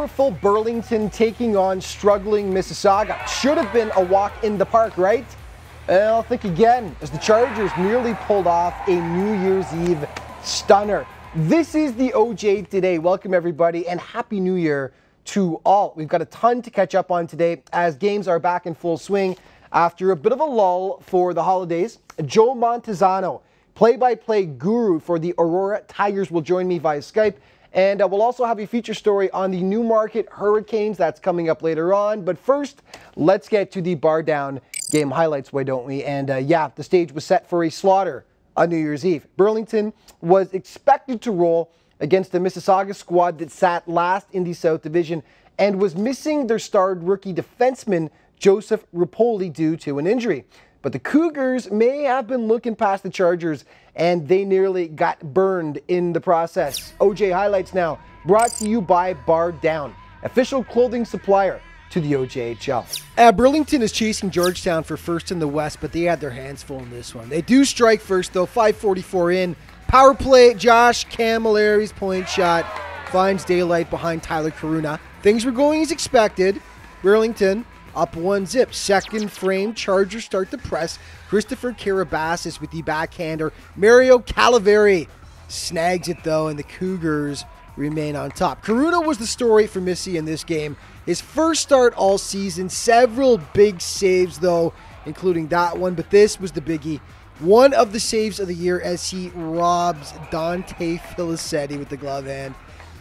Powerful Burlington taking on struggling Mississauga. Should have been a walk in the park, right? I'll think again as the Chargers nearly pulled off a New Year's Eve stunner. This is the OJ Today. Welcome everybody and Happy New Year to all. We've got a ton to catch up on today as games are back in full swing after a bit of a lull for the holidays. Joe Montezano, play-by-play guru for the Aurora Tigers, will join me via Skype. And we'll also have a feature story on the Newmarket Hurricanes. That's coming up later on. But first, let's get to the Bar Down game highlights, why don't we? And yeah, the stage was set for a slaughter on New Year's Eve. Burlington was expected to roll against the Mississauga squad that sat last in the South Division and was missing their starred rookie defenseman, Joseph Rapoli, due to an injury. But the Cougars may have been looking past the Chargers, and they nearly got burned in the process. OJ Highlights now, brought to you by Bar Down, official clothing supplier to the OJHL. Burlington is chasing Georgetown for first in the West, but they had their hands full in this one. They do strike first, though, 5:44 in. Power play, Josh Camilleri's point shot finds daylight behind Tyler Karuna. Things were going as expected. Burlington up 1-0. Second frame, Chargers start the press. Christopher Karabassis with the backhander. Mario Calaveri snags it though, and the Cougars remain on top. Karuna was the story for Missy in this game. His first start all season. Several big saves though, including that one, but this was the biggie. One of the saves of the year as he robs Dante Filicetti with the glove hand.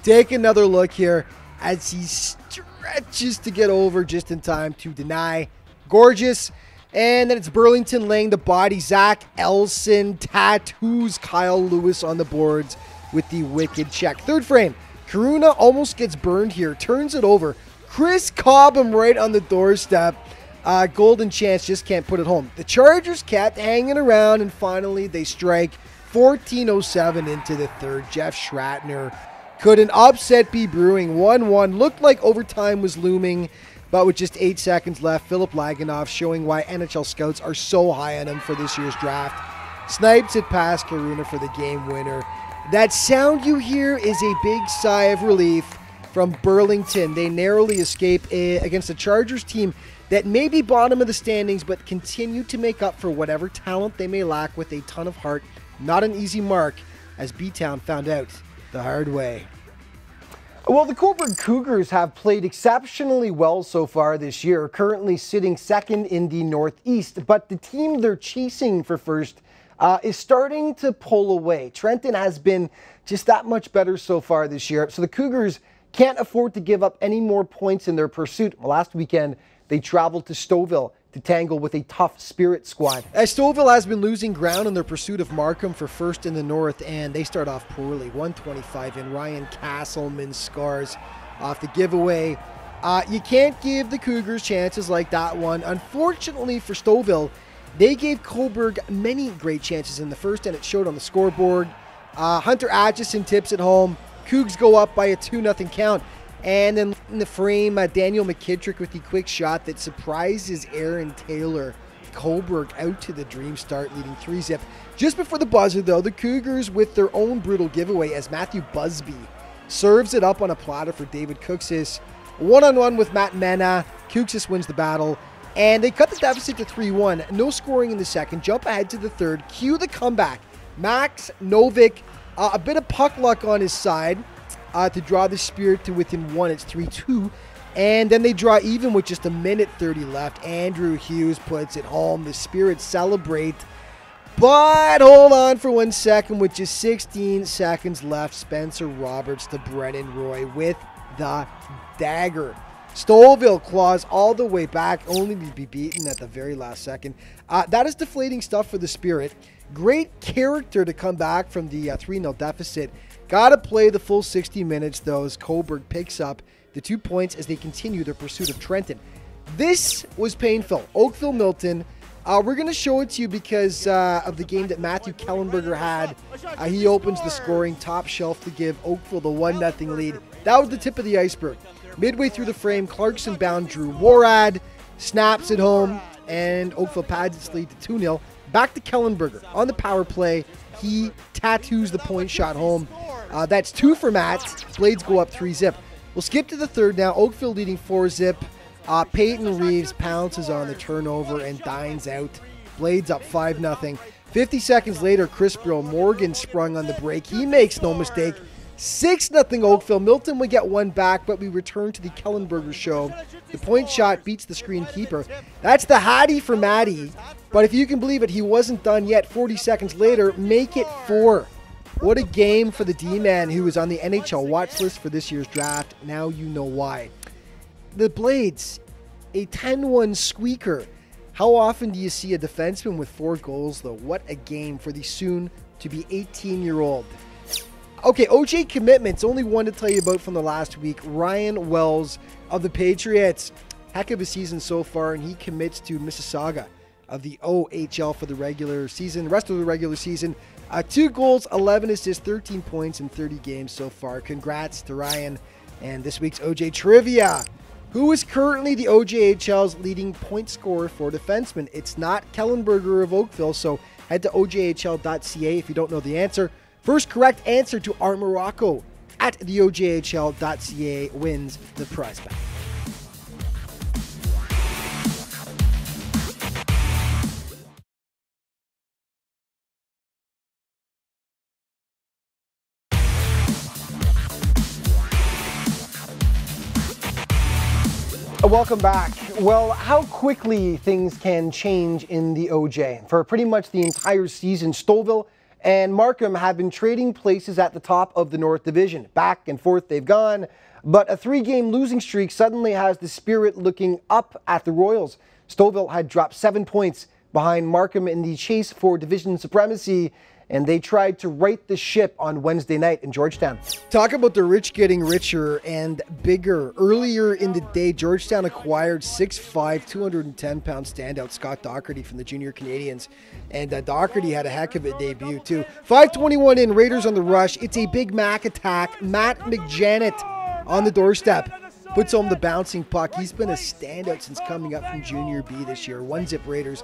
Take another look here as he stretches to get over just in time to deny. Gorgeous. And then it's Burlington laying the body. Zach Elson tattoos Kyle Lewis on the boards with the wicked check. Third frame. Karuna almost gets burned here. Turns it over. Chris Cobham right on the doorstep. Golden chance, just can't put it home. The Chargers kept hanging around, and finally they strike. 14:07 into the third. Jeff Schratner. Could an upset be brewing? 1-1. Looked like overtime was looming, but with just 8 seconds left, Philip Lagunov showing why NHL scouts are so high on him for this year's draft. Snipes it past Karuna for the game winner. That sound you hear is a big sigh of relief from Burlington. They narrowly escape against a Chargers team that may be bottom of the standings, but continue to make up for whatever talent they may lack with a ton of heart. Not an easy mark, as B-Town found out the hard way. Well, the Cobourg Cougars have played exceptionally well so far this year, currently sitting second in the Northeast, but the team they're chasing for first is starting to pull away. Trenton has been just that much better so far this year, so the Cougars can't afford to give up any more points in their pursuit. Last weekend, they traveled to Stouffville to tangle with a tough Spirit squad. As Stouffville has been losing ground in their pursuit of Markham for first in the North, and they start off poorly. 125 in. Ryan Castleman scars off the giveaway. You can't give the Cougars chances like that one. Unfortunately for Stouffville, they gave Cobourg many great chances in the first, and it showed on the scoreboard. Hunter Atchison tips it home. Cougs go up by a 2-0 count. And then in the frame, Daniel McKittrick with the quick shot that surprises Aaron Taylor. Cobourg out to the dream start, leading 3-0. Just before the buzzer, though, the Cougars with their own brutal giveaway as Matthew Busby serves it up on a platter for David Cooksis. One-on-one with Matt Mena. Cooksis wins the battle, and they cut the deficit to 3-1. No scoring in the second. Jump ahead to the third. Cue the comeback. Max Novick, a bit of puck luck on his side. To draw the Spirit to within 1. It's 3-2. And then they draw even with just 1:30 left. Andrew Hughes puts it home. The Spirit celebrate. But hold on for 1 second. With just 16 seconds left, Spencer Roberts to Brennan Roy with the dagger. Stouffville claws all the way back, only to be beaten at the very last second. That is deflating stuff for the Spirit. Great character to come back from the 3-0 deficit. Got to play the full 60 minutes, though, as Cobourg picks up the 2 points as they continue their pursuit of Trenton. This was painful. Oakville Milton. We're going to show it to you because of the game that Matthew Kellenberger had. He opens the scoring top shelf to give Oakville the 1-0 lead. That was the tip of the iceberg. Midway through the frame, Clarkson bound Drew Worrad, snaps it home, and Oakville pads its lead to 2-0. Back to Kellenberger on the power play. He tattoos the point shot home. That's 2 for Matt. Blades go up 3-0. We'll skip to the third now. Oakville leading 4-zip. Peyton Reeves pounces on the turnover and dines out. Blades up 5-0. 50 seconds later, Chris Brill Morgan sprung on the break. He makes no mistake. 6-0 Oakville. Milton would get one back, but we return to the Kellenberger show. The point shot beats the screen keeper. That's the Hattie for Maddie. But if you can believe it, he wasn't done yet. 40 seconds later, make it 4. What a game for the D-man who was on the NHL watch list for this year's draft. Now you know why. The Blades, a 10-1 squeaker. How often do you see a defenseman with 4 goals, though? What a game for the soon-to-be 18-year-old. Okay, OJ commitments. Only one to tell you about from the last week. Ryan Wells of the Patriots. Heck of a season so far, and he commits to Mississauga of the OHL for the regular season. Rest of the regular season. 2 goals, 11 assists, 13 points in 30 games so far. Congrats to Ryan. And this week's OJ Trivia. Who is currently the OJHL's leading point scorer for defensemen? It's not Kellenberger of Oakville, so head to ojhl.ca if you don't know the answer. First correct answer to Art Morocco at the ojhl.ca wins the prize pack. Welcome back. Well, how quickly things can change in the OJ. For pretty much the entire season, Stouffville and Markham have been trading places at the top of the North Division. Back and forth they've gone, but a 3-game losing streak suddenly has the Spirit looking up at the Royals. Stouffville had dropped 7 points behind Markham in the chase for division supremacy, and they tried to right the ship on Wednesday night in Georgetown. Talk about the rich getting richer and bigger. Earlier in the day, Georgetown acquired 6'5", 210-pound standout Scott Doherty from the Junior Canadians. And Doherty had a heck of a debut, too. 5:21 in, Raiders on the rush. It's a Big Mac attack. Matt McJanet on the doorstep. Puts home the bouncing puck. He's been a standout since coming up from Junior B this year. 1-zip Raiders.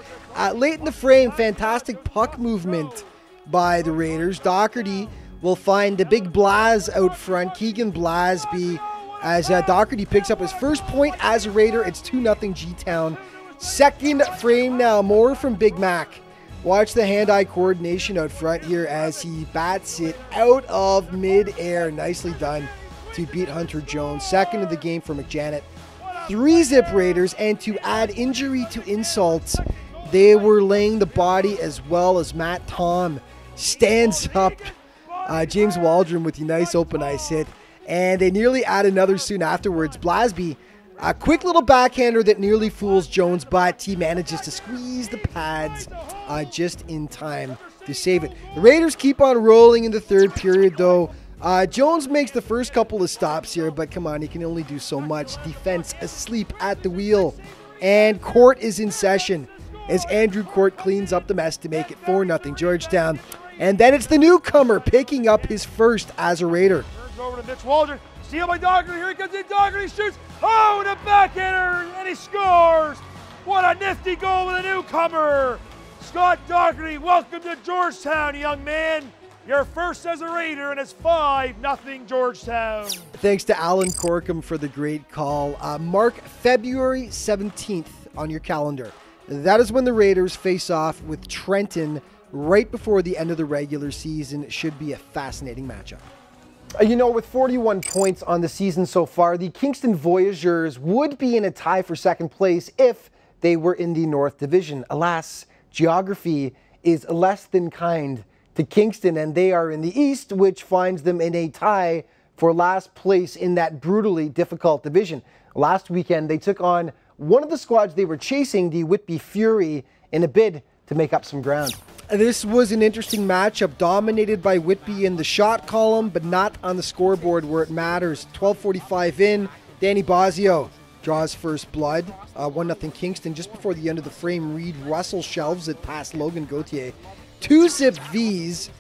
Late in the frame, fantastic puck movement by the Raiders. Doherty will find the big Blaz out front, Keegan Blasby, as Doherty picks up his first point as a Raider. It's 2-0 G-Town. Second frame now, more from Big Mac. Watch the hand-eye coordination out front here as he bats it out of mid-air. Nicely done to beat Hunter Jones. Second of the game for McJanet. 3-zip Raiders, and to add injury to insults, they were laying the body as well as Matt Tom stands up James Waldron with a nice open ice hit, and they nearly add another soon afterwards. Blasby, a quick little backhander that nearly fools Jones, but he manages to squeeze the pads just in time to save it. The Raiders keep on rolling in the third period, though. Jones makes the first couple of stops here, but come on, he can only do so much. Defense asleep at the wheel, and Court is in session as Andrew Court cleans up the mess to make it 4-0 Georgetown. And then it's the newcomer picking up his first as a Raider. Turns over to Mitch Waldron. Steal by Doherty. Here he comes in. Doherty shoots. Oh, and a backhander, and he scores. What a nifty goal with a newcomer. Scott Doherty, welcome to Georgetown, young man. Your first as a Raider, and it's 5-0 Georgetown. Thanks to Alan Corkum for the great call. Mark February 17th on your calendar. That is when the Raiders face off with Trenton right before the end of the regular season. It should be a fascinating matchup. You know, with 41 points on the season so far, the Kingston Voyageurs would be in a tie for second place if they were in the North Division. Alas, geography is less than kind to Kingston, and they are in the East, which finds them in a tie for last place in that brutally difficult division. Last weekend, they took on one of the squads they were chasing, the Whitby Fury, in a bid to make up some ground. This was an interesting matchup, dominated by Whitby in the shot column, but not on the scoreboard where it matters. 12:45 in, Danny Bosio draws first blood. 1-0 Kingston. Just before the end of the frame, Reed Russell shelves it past Logan Gauthier. 2-zip V's.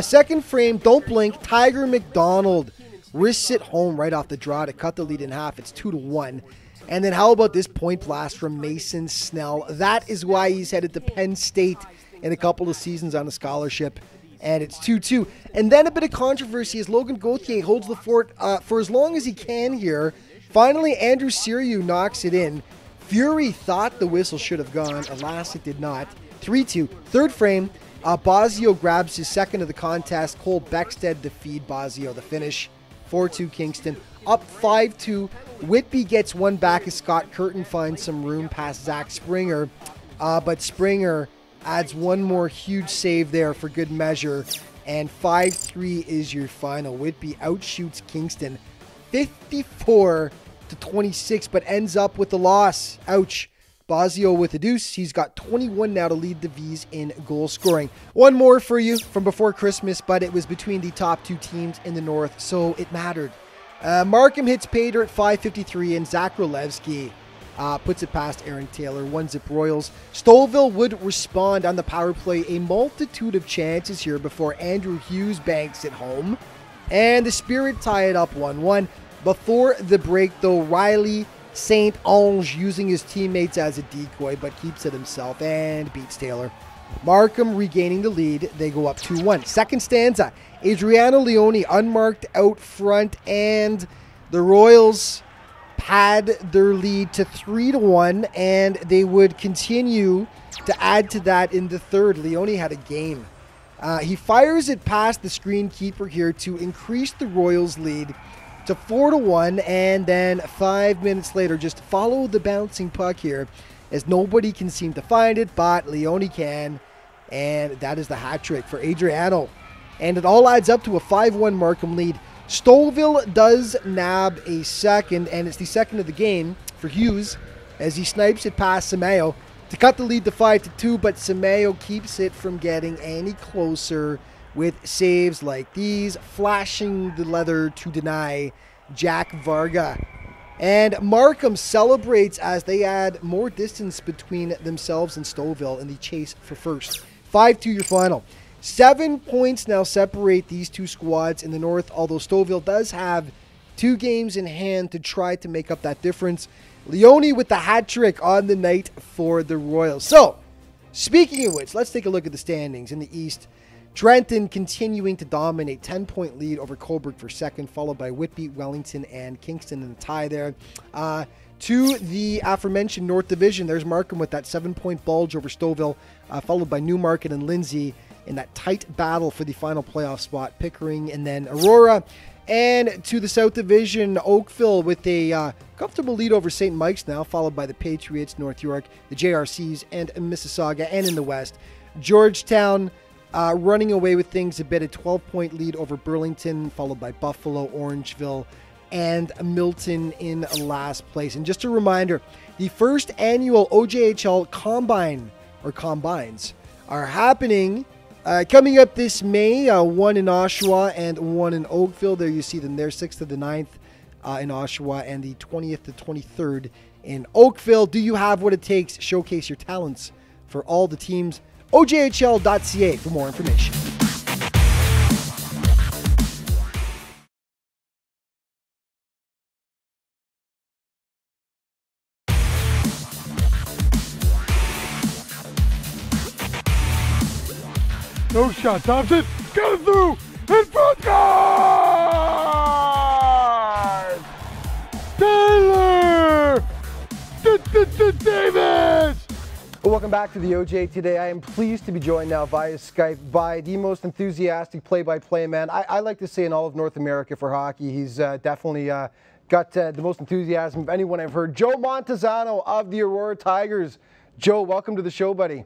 Second frame, don't blink, Tiger McDonald wrists it home right off the draw to cut the lead in half. It's 2-1. And then how about this point blast from Mason Snell? That is why he's headed to Penn State in a couple of seasons on a scholarship. and it's 2-2. And then a bit of controversy as Logan Gauthier holds the fort for as long as he can here. Finally, Andrew Siriu knocks it in. Fury thought the whistle should have gone. Alas, it did not. 3-2. Third frame, Bosio grabs his second of the contest. Cole Beckstead to feed Bosio the finish. 4-2 Kingston. Up 5-2. Whitby gets one back as Scott Curtin finds some room past Zach Springer. But Springer adds one more huge save there for good measure. And 5-3 is your final. Whitby outshoots Kingston 54-26, but ends up with the loss. Ouch. Bosio with a deuce. He's got 21 now to lead the Vs in goal scoring. One more for you from before Christmas, but it was between the top two teams in the North, so it mattered. Markham hits Pater at 5:53, and Zach Rolewski puts it past Aaron Taylor. 1-0 Royals. Stouffville would respond on the power play. A multitude of chances here before Andrew Hughes banks it home. And the Spirit tie it up 1-1. Before the break, though, Riley St. Ange using his teammates as a decoy, but keeps it himself and beats Taylor. Markham regaining the lead. They go up 2-1. Second stanza. Adriano Leone unmarked out front, and the Royals pad their lead to 3-1, and they would continue to add to that in the third. Leone had a game. He fires it past the screen keeper here to increase the Royals' lead to 4-1, and then 5 minutes later, just follow the bouncing puck here, as nobody can seem to find it, but Leone can, and that is the hat trick for Adriano. And it all adds up to a 5-1 Markham lead. Stouffville does nab a second, and it's the second of the game for Hughes as he snipes it past Simeo to cut the lead to 5-2, but Simeo keeps it from getting any closer with saves like these, flashing the leather to deny Jack Varga. And Markham celebrates as they add more distance between themselves and Stouffville in the chase for first. 5-2 your final. 7 points now separate these two squads in the North, although Stouffville does have 2 games in hand to try to make up that difference. Leone with the hat trick on the night for the Royals. So, speaking of which, let's take a look at the standings in the East. Trenton continuing to dominate, 10-point lead over Cobourg for second, followed by Whitby, Wellington, and Kingston in the tie there. To the aforementioned North Division, there's Markham with that 7-point bulge over Stouffville, followed by Newmarket and Lindsay in that tight battle for the final playoff spot, Pickering and then Aurora. And to the South Division, Oakville with a comfortable lead over St. Mike's now, followed by the Patriots, North York, the JRCs, and Mississauga. And in the West, Georgetown running away with things a bit, a 12-point lead over Burlington, followed by Buffalo, Orangeville, and Milton in last place. And just a reminder, the first annual OJHL Combine, or Combines, are happening coming up this May, one in Oshawa and one in Oakville. There you see them there, 6th to the 9th in Oshawa and the 20th to 23rd in Oakville. Do you have what it takes to showcase your talents for all the teams? OJHL.ca for more information. No shot, Thompson, goes through, in front, guard! Taylor! Davis! Welcome back to the OJ today. I am pleased to be joined now via Skype by the most enthusiastic play-by-play man. I like to say in all of North America for hockey. He's definitely got the most enthusiasm of anyone I've heard. Joe Montezano of the Aurora Tigers. Joe, welcome to the show, buddy.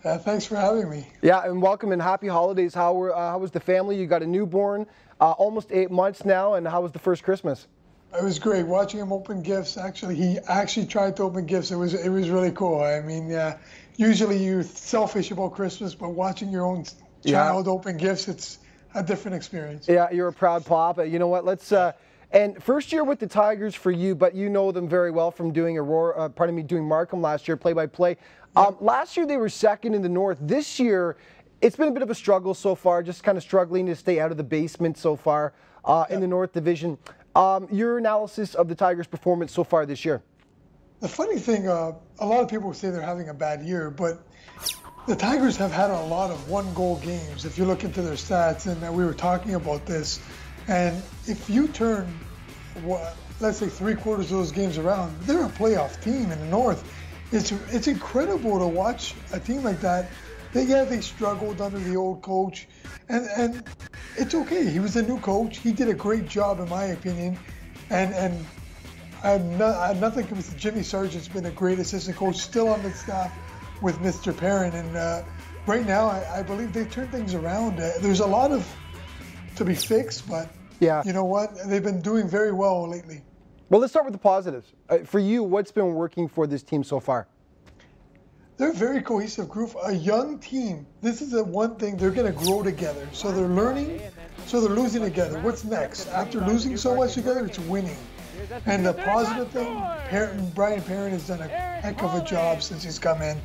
Thanks for having me. Yeah, and welcome and happy holidays. How was the family? You got a newborn, almost 8 months now, and how was the first Christmas? It was great watching him open gifts. Actually, he actually tried to open gifts. It was really cool. I mean, usually you're selfish about Christmas, but watching your own child open gifts, it's a different experience. Yeah, you're a proud papa. You know what? Let's and first year with the Tigers for you, but you know them very well from doing doing Markham last year, play-by-play. Last year they were second in the North. This year, it's been a bit of a struggle so far, just kind of struggling to stay out of the basement so far in the North Division. Your analysis of the Tigers' performance so far this year? The funny thing, a lot of people say they're having a bad year, but The Tigers have had a lot of one-goal games. If you look into their stats, and we were talking about this, and if you turn, let's say 3/4 of those games around, they're a playoff team in the North. It's incredible to watch a team like that. They struggled under the old coach, and it's okay. He was a new coach. He did a great job, in my opinion, and I have nothing against Jimmy Sargent's been a great assistant coach, still on the staff with Mr. Perrin, and right now I believe they turned things around. There's a lot to be fixed, but yeah, you know what? They've been doing very well lately. Well, let's start with the positives. For you, what's been working for this team so far? They're a very cohesive group, a young team. This is the one thing, they're going to grow together. So they're learning, so they're losing together. What's next? After losing so much together, it's winning. And the positive thing, Brian Perrin has done a heck of a job since he's come in.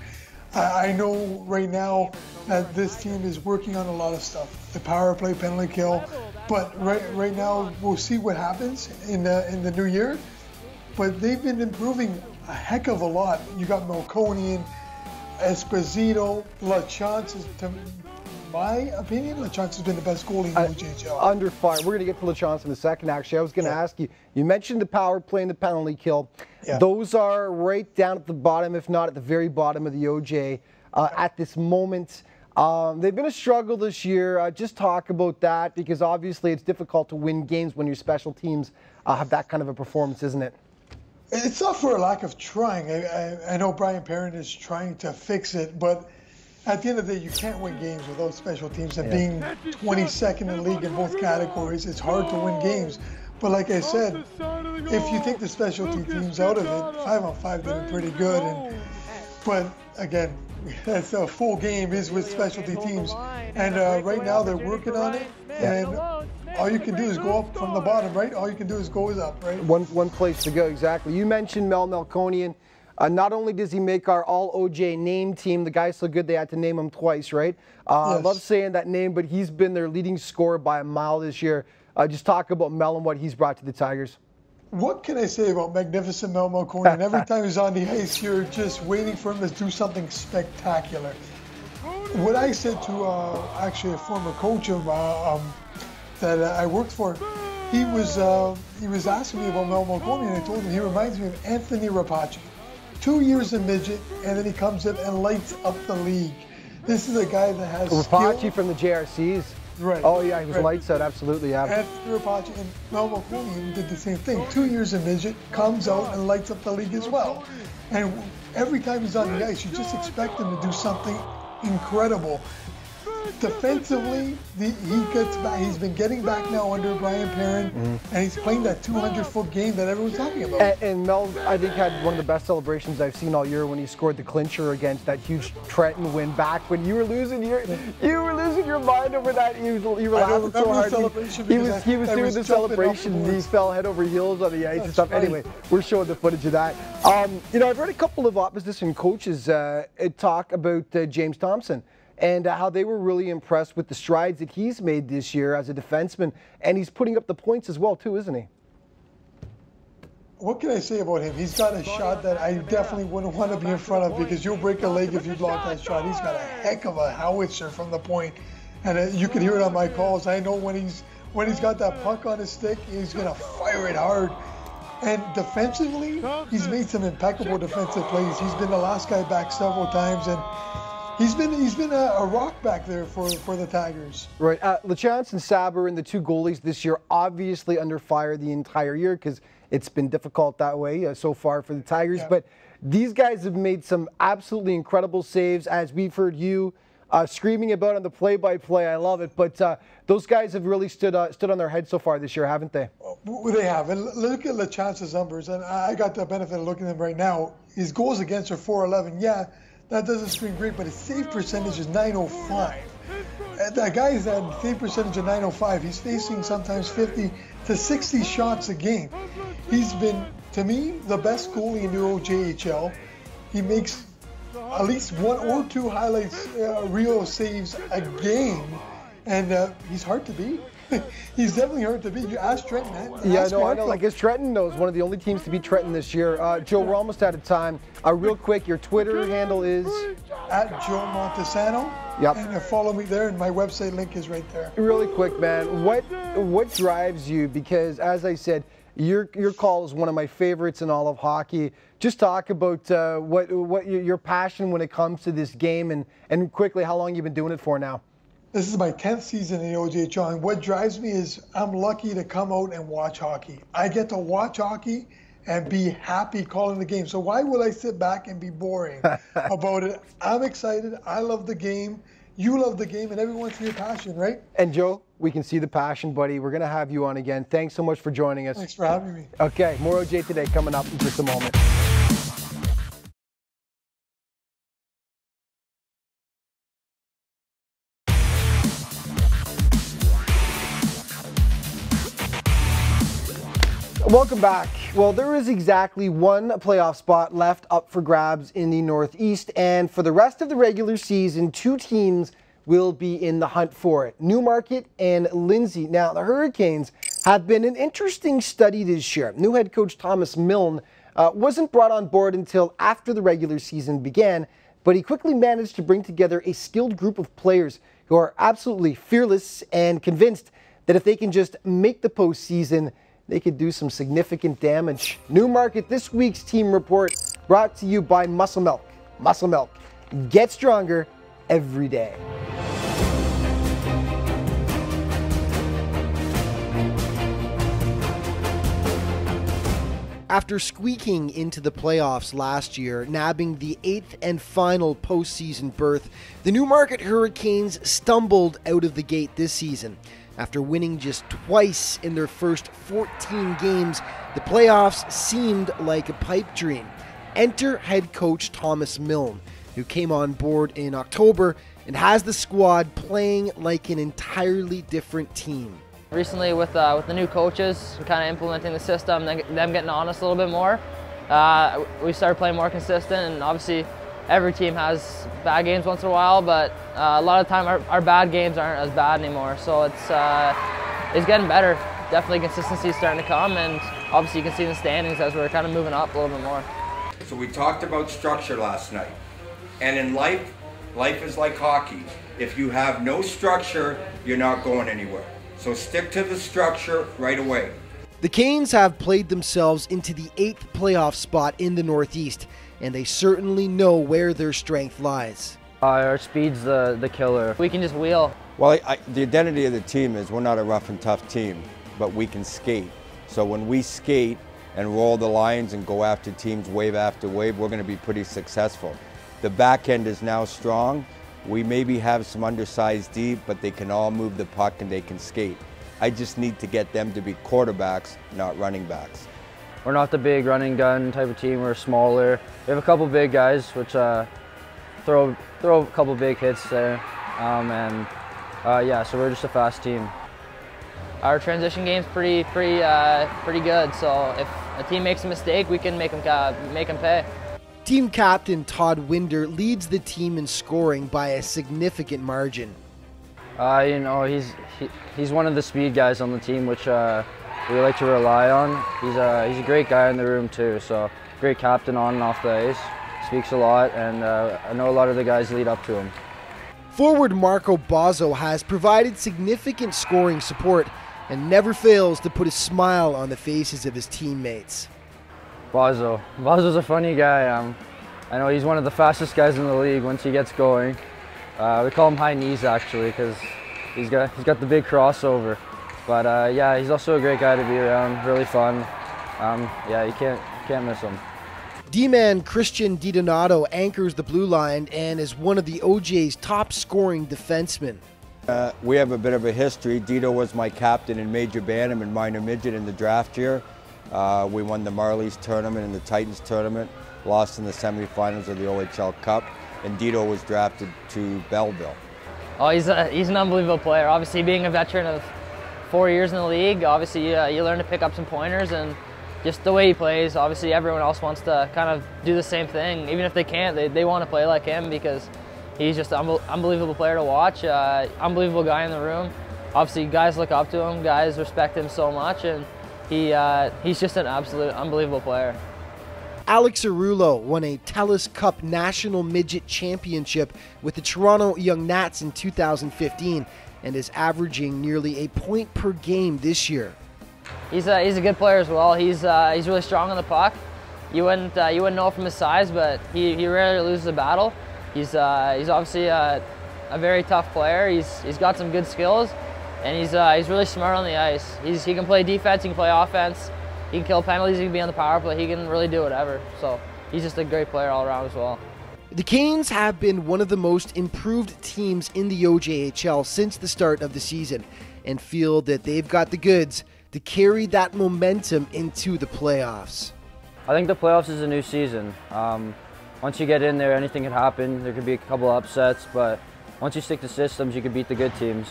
I know right now that this team is working on a lot of stuff, the power play, penalty kill, but right now we'll see what happens in the new year. But they've been improving a heck of a lot. You got Melkonian, Esposito, LaChance, to my opinion, LaChance has been the best goalie in the OJHL. Under fire. We're going to get to LaChance in a second, actually. I was going to ask you, you mentioned the power play and the penalty kill. Yeah. Those are right down at the bottom, if not at the very bottom of the OJ at this moment. They've been a struggle this year. Just talk about that, because obviously it's difficult to win games when your special teams have that kind of a performance, isn't it? It's not for a lack of trying. I know Brian Perrin is trying to fix it, but at the end of the day, you can't win games without special teams. And being 22nd in the league in both categories, it's hard to win games. But like I said, if you take the specialty teams out of it, 5-on-5 they're pretty good. But again, that's a full game is with specialty teams. And right now they're working on it. And all you can do is go up from the bottom, right? All you can do is go up, right? One place to go, exactly. You mentioned Melkonian. Not only does he make our All-OJ name team, the guy's so good they had to name him twice, right? Yes. I love saying that name, but he's been their leading scorer by a mile this year. Just talk about Mel and what he's brought to the Tigers. What can I say about magnificent Mel Melkonian? Every time he's on the ice, you're just waiting for him to do something spectacular. What I said to actually a former coach of that I worked for, he was asking me about Mel Melkonian, and I told him he reminds me of Anthony Rapace. 2 years in midget, and then he comes in and lights up the league. This is a guy that has Rapace from the JRCs. Right. Oh yeah, he was lights out, absolutely, yeah. Anthony Rapace and Mel Melkonian did the same thing. 2 years in midget, comes out and lights up the league as well. And every time he's on the ice, you just expect him to do something incredible. Defensively, he gets back. He's been getting back now under Brian Perrin, and he's playing that 200-foot game that everyone's talking about. And Mel, I think, had one of the best celebrations I've seen all year when he scored the clincher against that huge Trenton win back when you were losing your mind over that. You were laughing so hard. He was doing the celebration, and he fell head over heels on the ice and stuff. Anyway, we're showing the footage of that. You know, I've heard a couple of opposition coaches talk about James Thompson, and how they were really impressed with the strides that he's made this year as a defenseman. And he's putting up the points as well, too, isn't he? What can I say about him? He's got a shot that I definitely wouldn't want to be in front of, because you'll break a leg if you block that shot. He's got a heck of a howitzer from the point. And you can hear it on my calls. I know when he's got that puck on his stick, he's going to fire it hard. And defensively, he's made some impeccable defensive plays. He's been the last guy back several times, and he's been a rock back there for the Tigers. Right. LaChance and Saber and the two goalies this year obviously under fire the entire year, because it's been difficult that way so far for the Tigers. Yeah. But these guys have made some absolutely incredible saves, as we've heard you screaming about on the play-by-play. I love it. But those guys have really stood on their head so far this year, haven't they? Well, they have. And look at LaChance's numbers, and I got the benefit of looking at them right now. His goals against are .411. Yeah. That doesn't scream great, but his save percentage is .905. That guy's had save percentage of .905. He's facing sometimes 50 to 60 shots a game. He's been, to me, the best goalie in the OJHL. He makes at least 1 or 2 highlights, real saves a game, and he's hard to beat. He's definitely hard to beat. You ask Trenton, man. Yeah, no, I know. Like, Trenton knows one of the only teams to beat Trenton this year. Joe, we're almost out of time. Real quick, your Twitter handle is? At Joe Montesano. Yep. And follow me there, and my website link is right there. Really quick, man. What drives you? Because, as I said, your call is one of my favorites in all of hockey. Just talk about what your passion when it comes to this game, and quickly, how long you've been doing it for now. This is my 10th season in the OJHL, and what drives me is I'm lucky to come out and watch hockey. I get to watch hockey and be happy calling the game. So why would I sit back and be boring about it? I'm excited. I love the game. You love the game, and everyone's your passion, right? And Joe, we can see the passion, buddy. We're going to have you on again. Thanks so much for joining us. Thanks for having me. Okay, more OJ Today coming up in just a moment. Welcome back. Well, there is exactly one playoff spot left up for grabs in the Northeast, and for the rest of the regular season, two teams will be in the hunt for it, Newmarket and Lindsay. Now, the Hurricanes have been an interesting study this year. New head coach Thomas Milne wasn't brought on board until after the regular season began, but he quickly managed to bring together a skilled group of players who are absolutely fearless and convinced that if they can just make the postseason, they could do some significant damage. Newmarket, this week's team report brought to you by Muscle Milk. Muscle Milk. Get stronger every day. After squeaking into the playoffs last year, nabbing the 8th and final postseason berth, the Newmarket Hurricanes stumbled out of the gate this season. After winning just twice in their first 14 games, the playoffs seemed like a pipe dream. Enter head coach Thomas Milne, who came on board in October and has the squad playing like an entirely different team. Recently with the new coaches, kind of implementing the system, them getting on us a little bit more, we started playing more consistent, and obviously every team has bad games once in a while, but a lot of the time our bad games aren't as bad anymore. So it's getting better. Definitely consistency is starting to come, and obviously you can see in the standings as we're kind of moving up a little bit more. So we talked about structure last night. And in life is like hockey. If you have no structure, you're not going anywhere. So stick to the structure right away. The Canes have played themselves into the 8th playoff spot in the Northeast, and they certainly know where their strength lies. Our speed's the killer. We can just wheel. Well, the identity of the team is we're not a rough and tough team, but we can skate. So when we skate and roll the lines and go after teams wave after wave, we're going to be pretty successful. The back end is now strong. We maybe have some undersized deep, but they can all move the puck and they can skate. I just need to get them to be quarterbacks, not running backs. We're not the big running gun type of team. We're smaller. We have a couple big guys, which throw a couple big hits there, yeah. So we're just a fast team. Our transition game's pretty good. So if a team makes a mistake, we can make them pay. Team captain Todd Winder leads the team in scoring by a significant margin. You know, he's one of the speed guys on the team, which we like to rely on. He's a great guy in the room too. So great captain on and off the ice. Speaks a lot, and I know a lot of the guys lead up to him. Forward Marco Bozzo has provided significant scoring support and never fails to put a smile on the faces of his teammates. Bozzo's a funny guy. I know he's one of the fastest guys in the league once he gets going. We call him high knees actually because he's got the big crossover. But yeah, he's also a great guy to be around. Really fun. Yeah, you can't miss him. D-man Christian DiDonato anchors the blue line and is one of the OJ's top scoring defensemen. We have a bit of a history. Dido was my captain in Major Bantam and Minor Midget in the draft year. We won the Marlies tournament and the Titans tournament, lost in the semifinals of the OHL Cup, and Dido was drafted to Belleville. Oh, he's an unbelievable player. Obviously, being a veteran of 4 years in the league, obviously you learn to pick up some pointers, and just the way he plays, obviously everyone else wants to kind of do the same thing. Even if they can't, they want to play like him because he's just an unbelievable player to watch, unbelievable guy in the room. obviously guys look up to him, guys respect him so much, and he's just an absolute unbelievable player. Alex Arulo won a TELUS Cup National Midget Championship with the Toronto Young Nats in 2015 and is averaging nearly a point per game this year. He's a good player as well. He's really strong on the puck. You wouldn't know from his size, but he rarely loses a battle. He's obviously a very tough player. He's got some good skills, and he's really smart on the ice. He can play defense, he can play offense, he can kill penalties, he can be on the power play, he can really do whatever. So he's just a great player all around as well. The Canes have been one of the most improved teams in the OJHL since the start of the season and feel that they've got the goods to carry that momentum into the playoffs. I think the playoffs is a new season. Once you get in there, anything can happen. There could be a couple upsets, but once you stick to systems, you can beat the good teams.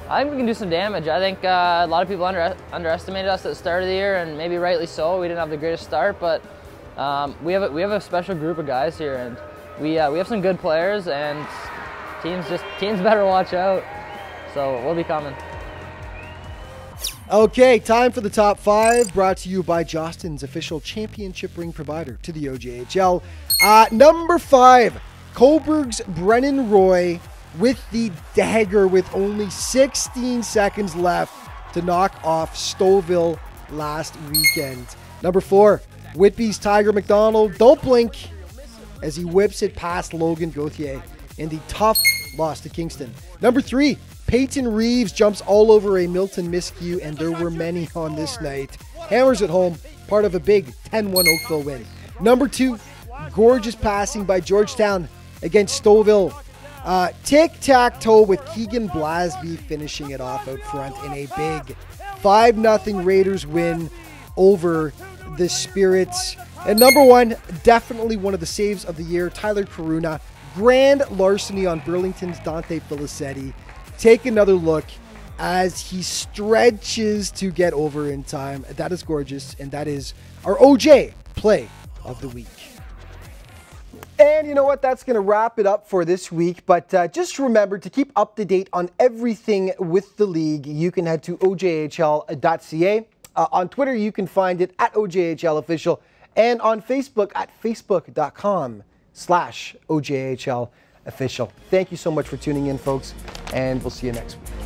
I think we can do some damage. I think a lot of people underestimated us at the start of the year, and maybe rightly so. We didn't have the greatest start, but we have a special group of guys here, and we have some good players, and teams better watch out. So we'll be coming. Okay, time for the top 5, brought to you by Jostens, official championship ring provider to the OJHL. Number 5, Cobourg's Brennan Roy with the dagger with only 16 seconds left to knock off Stouffville last weekend. Number 4, Whitby's Tiger McDonald, don't blink, as he whips it past Logan Gauthier in the tough loss to Kingston. Number 3, Peyton Reeves jumps all over a Milton Miscue, and there were many on this night. Hammers at home, part of a big 10-1 Oakville win. Number 2, gorgeous passing by Georgetown against Stouffville. Tic-tac-toe with Keegan Blasby finishing it off out front in a big 5-0 Raiders win over the Spirits. And number 1, definitely one of the saves of the year, Tyler Karuna. Grand larceny on Burlington's Dante Felicetti. Take another look as he stretches to get over in time. That is gorgeous, and that is our OJ Play of the Week. And you know what? That's going to wrap it up for this week. But just remember to keep up to date on everything with the league. You can head to ojhl.ca. On Twitter, you can find it at OJHL Official. And on Facebook at facebook.com/OJHL Official. Thank you so much for tuning in, folks. And we'll see you next week.